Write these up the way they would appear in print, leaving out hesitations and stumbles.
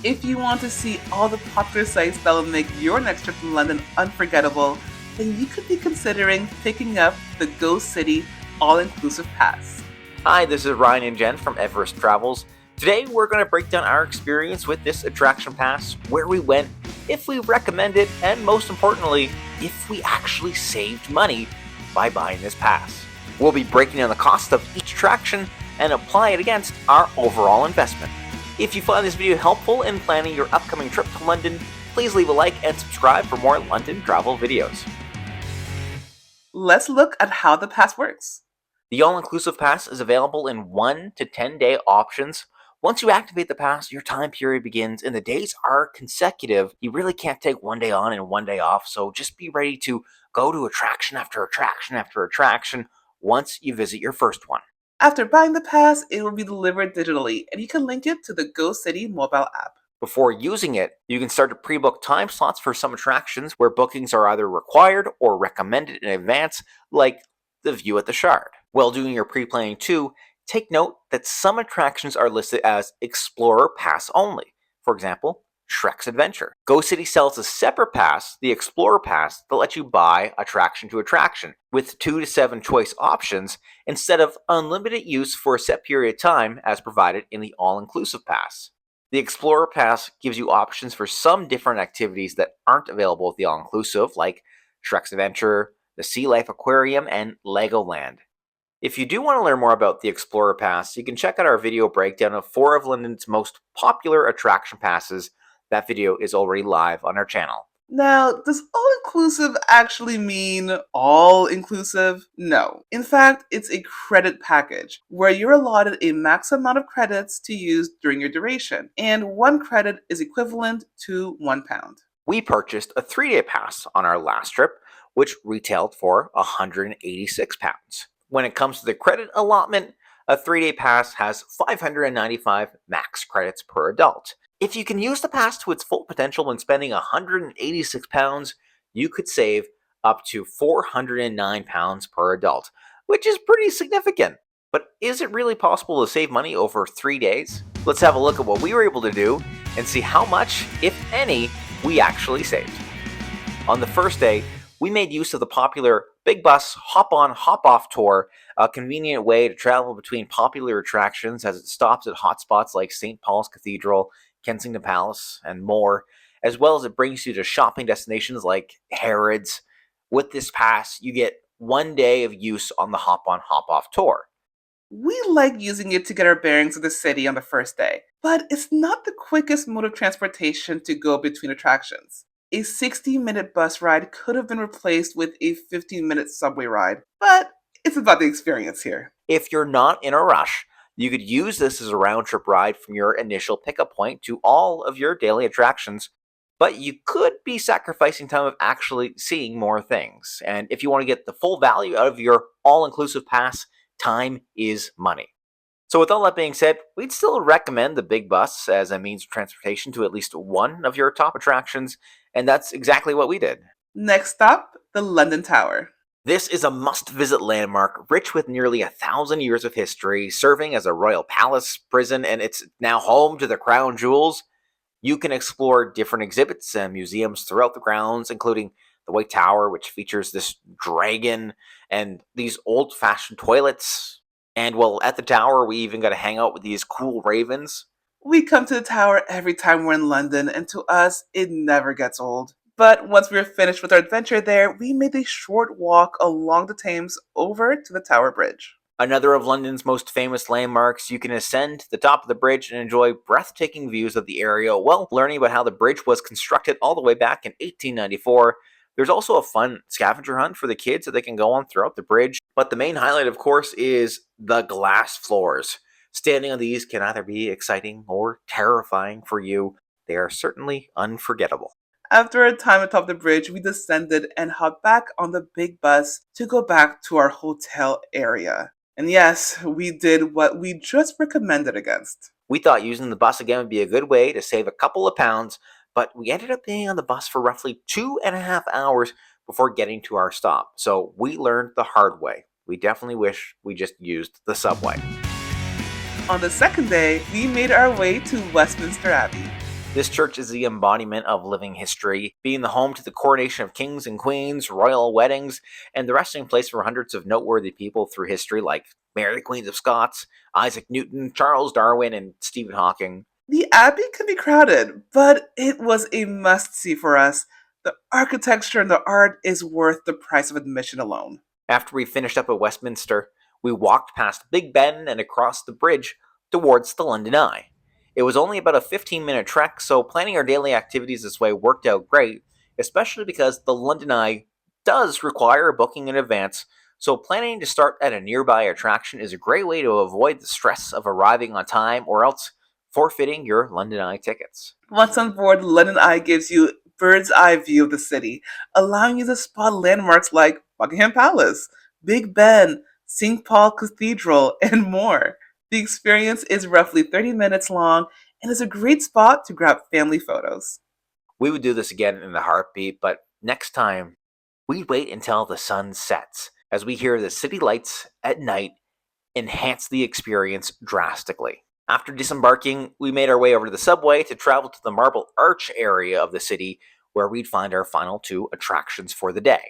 If you want to see all the popular sites that will make your next trip to London unforgettable, then you could be considering picking up the Go City All-Inclusive Pass. Hi, this is Ryan and Jen from Everest Travels. Today we're going to break down our experience with this attraction pass, where we went, if we recommend it, and most importantly, if we actually saved money by buying this pass. We'll be breaking down the cost of each attraction and apply it against our overall investment. If you find this video helpful in planning your upcoming trip to London, please leave a like and subscribe for more London travel videos. Let's look at how the pass works. The all-inclusive pass is available in 1 to 10-day options. Once you activate the pass, your time period begins and the days are consecutive. You really can't take one day on and one day off, so just be ready to go to attraction after attraction after attraction once you visit your first one. After buying the pass, it will be delivered digitally, and you can link it to the Go City mobile app. Before using it, you can start to pre-book time slots for some attractions where bookings are either required or recommended in advance, like the view at the Shard. While doing your pre-planning too, take note that some attractions are listed as Explorer Pass only. For example, Shrek's Adventure. Go City sells a separate pass, the Explorer Pass, that lets you buy attraction to attraction, with 2 to 7 choice options, instead of unlimited use for a set period of time as provided in the All-Inclusive Pass. The Explorer Pass gives you options for some different activities that aren't available with the All-Inclusive, like Shrek's Adventure, the Sea Life Aquarium, and Legoland. If you do want to learn more about the Explorer Pass, you can check out our video breakdown of 4 of London's most popular attraction passes. That video is already live on our channel. Now, does all-inclusive actually mean all-inclusive? No. In fact, it's a credit package where you're allotted a max amount of credits to use during your duration, and 1 credit is equivalent to £1. We purchased a 3-day pass on our last trip, which retailed for £186. When it comes to the credit allotment, a 3-day pass has 595 max credits per adult. If you can use the pass to its full potential when spending £186, you could save up to £409 per adult, which is pretty significant. But is it really possible to save money over 3 days? Let's have a look at what we were able to do and see how much, if any, we actually saved. On the first day, we made use of the popular Big Bus Hop-On Hop-Off tour, a convenient way to travel between popular attractions as it stops at hotspots like St. Paul's Cathedral, Kensington Palace, and more, as well as it brings you to shopping destinations like Harrods. With this pass, you get 1 day of use on the Hop-On Hop-Off tour. We like using it to get our bearings of the city on the first day, but it's not the quickest mode of transportation to go between attractions. A 60-minute bus ride could have been replaced with a 15-minute subway ride, but it's about the experience here. If you're not in a rush, you could use this as a round-trip ride from your initial pickup point to all of your daily attractions, but you could be sacrificing time of actually seeing more things. And if you want to get the full value out of your all-inclusive pass, time is money. So with all that being said, we'd still recommend the Big Bus as a means of transportation to at least one of your top attractions, and that's exactly what we did. Next stop, the London Tower. This is a must-visit landmark, rich with nearly 1,000 years of history, serving as a royal palace, prison, and it's now home to the crown jewels. You can explore different exhibits and museums throughout the grounds, including the White Tower, which features this dragon, and these old-fashioned toilets. And well, at the tower, we even got to hang out with these cool ravens. We come to the tower every time we're in London, and to us, it never gets old. But once we were finished with our adventure there, we made a short walk along the Thames over to the Tower Bridge. Another of London's most famous landmarks, you can ascend to the top of the bridge and enjoy breathtaking views of the area while learning about how the bridge was constructed all the way back in 1894. There's also a fun scavenger hunt for the kids that they can go on throughout the bridge. But the main highlight, of course, is the glass floors. Standing on these can either be exciting or terrifying for you. They are certainly unforgettable. After a time atop the bridge, we descended and hopped back on the big bus to go back to our hotel area. And yes, we did what we just recommended against. We thought using the bus again would be a good way to save a couple of pounds, but we ended up being on the bus for roughly 2.5 hours before getting to our stop. So we learned the hard way. We definitely wish we just used the subway. On the second day, we made our way to Westminster Abbey. This church is the embodiment of living history, being the home to the coronation of kings and queens, royal weddings, and the resting place for hundreds of noteworthy people through history like Mary the Queen of Scots, Isaac Newton, Charles Darwin, and Stephen Hawking. The Abbey can be crowded, but it was a must see for us. The architecture and the art is worth the price of admission alone. After we finished up at Westminster, we walked past Big Ben and across the bridge towards the London Eye. It was only about a 15-minute trek, so planning our daily activities this way worked out great, especially because the London Eye does require booking in advance, so planning to start at a nearby attraction is a great way to avoid the stress of arriving on time or else forfeiting your London Eye tickets. Once on board, London Eye gives you bird's eye view of the city, allowing you to spot landmarks like Buckingham Palace, Big Ben, St. Paul Cathedral, and more. The experience is roughly 30 minutes long and is a great spot to grab family photos. We would do this again in a heartbeat, but next time, we'd wait until the sun sets as we hear the city lights at night enhance the experience drastically. After disembarking, we made our way over to the subway to travel to the Marble Arch area of the city where we'd find our final two attractions for the day.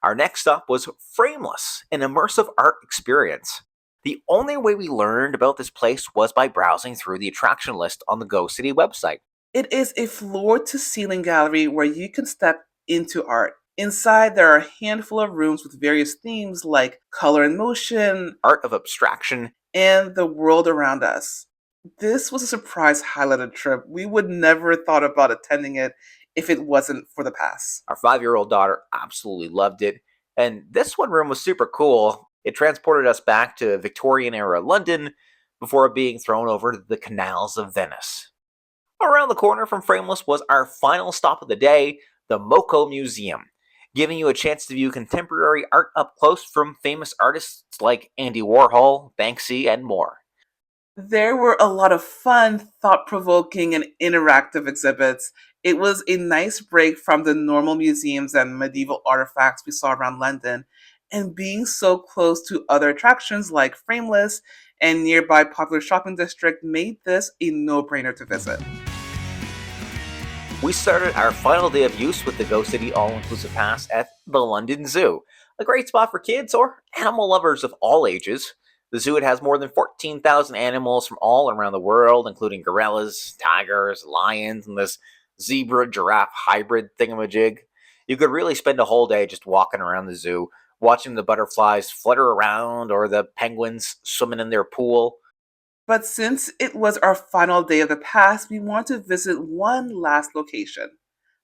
Our next stop was Frameless, an immersive art experience. The only way we learned about this place was by browsing through the attraction list on the Go City website. It is a floor to ceiling gallery where you can step into art. Inside, there are a handful of rooms with various themes like color and motion Art of abstraction. and the world around us. This was a surprise highlighted trip. We would never have thought about attending it if it wasn't for the pass. Our 5-year-old daughter absolutely loved it. And this one room was super cool. It transported us back to Victorian era London before being thrown over to the canals of Venice. Around the corner from Frameless was our final stop of the day, the Moco Museum, giving you a chance to view contemporary art up close from famous artists like Andy Warhol, Banksy, and more. There were a lot of fun, thought provoking, and interactive exhibits. It was a nice break from the normal museums and medieval artifacts we saw around London, and being so close to other attractions like Frameless and nearby popular shopping district made this a no brainer to visit. We started our final day of use with the Go City all-inclusive pass at the London Zoo, a great spot for kids or animal lovers of all ages. The zoo has more than 14,000 animals from all around the world, including gorillas, tigers, lions, and this zebra-giraffe hybrid thingamajig. You could really spend a whole day just walking around the zoo, watching the butterflies flutter around or the penguins swimming in their pool. But since it was our final day of the pass, we want to visit one last location,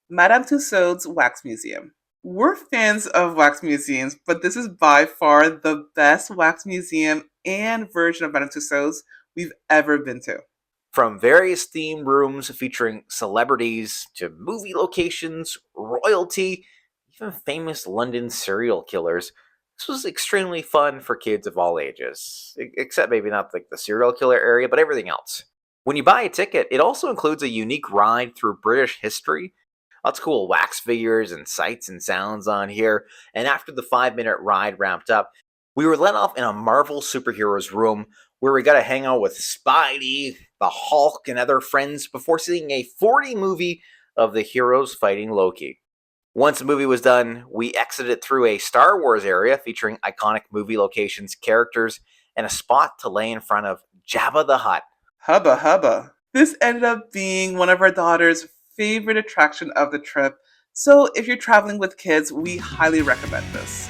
Madame Tussauds Wax Museum. We're fans of wax museums, but this is by far the best wax museum and version of Madame Tussauds we've ever been to. From various theme rooms featuring celebrities to movie locations, royalty, even famous London serial killers, this was extremely fun for kids of all ages, except maybe not like the serial killer area, but everything else. When you buy a ticket, it also includes a unique ride through British history. Lots of cool wax figures and sights and sounds on here. And after the 5-minute ride wrapped up, we were let off in a Marvel superheroes room where we got to hang out with Spidey, the Hulk, and other friends before seeing a 40 movie of the heroes fighting Loki. Once the movie was done, we exited through a Star Wars area featuring iconic movie locations, characters, and a spot to lay in front of Jabba the Hutt. Hubba hubba. This ended up being one of our daughter's favorite attraction of the trip, so if you're traveling with kids, we highly recommend this.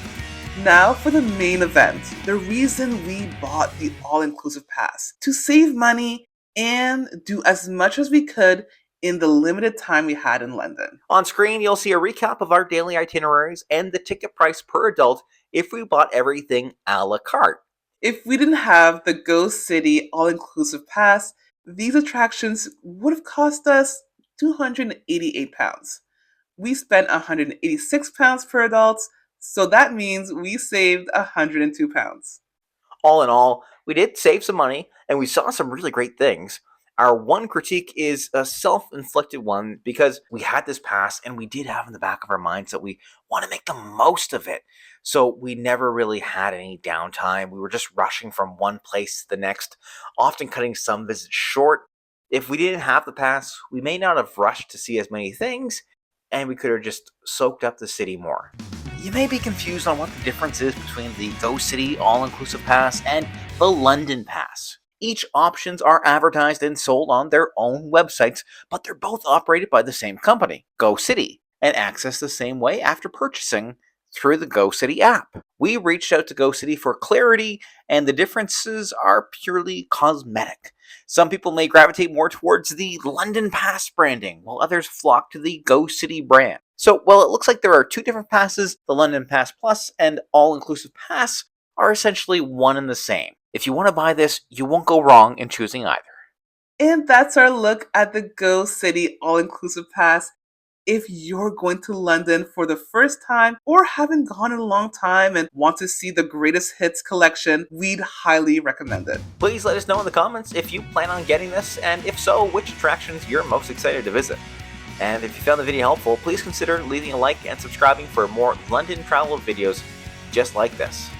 Now for the main event, the reason we bought the all-inclusive pass, to save money and do as much as we could in the limited time we had in London. On screen, you'll see a recap of our daily itineraries and the ticket price per adult if we bought everything a la carte. If we didn't have the Go City all-inclusive pass, these attractions would have cost us £288. We spent £186 per adult, so that means we saved £102. All in all, we did save some money and we saw some really great things. Our one critique is a self inflicted one because we had this pass and we did have in the back of our minds that we want to make the most of it. So we never really had any downtime. We were just rushing from one place to the next, often cutting some visits short. If we didn't have the pass, we may not have rushed to see as many things, and we could have just soaked up the city more. You may be confused on what the difference is between the Go City All-Inclusive Pass and the London Pass. Each options are advertised and sold on their own websites, but they're both operated by the same company, Go City, and accessed the same way after purchasing through the Go City app. We reached out to Go City for clarity, and the differences are purely cosmetic. Some people may gravitate more towards the London Pass branding, while others flock to the Go City brand. So, while it looks like there are two different passes, the London Pass Plus and All-Inclusive Pass are essentially one and the same. If you want to buy this, you won't go wrong in choosing either. And that's our look at the Go City All-Inclusive Pass. If you're going to London for the first time or haven't gone in a long time and want to see the greatest hits collection, we'd highly recommend it. Please let us know in the comments if you plan on getting this, and if so, which attractions you're most excited to visit. And if you found the video helpful, please consider leaving a like and subscribing for more London travel videos just like this.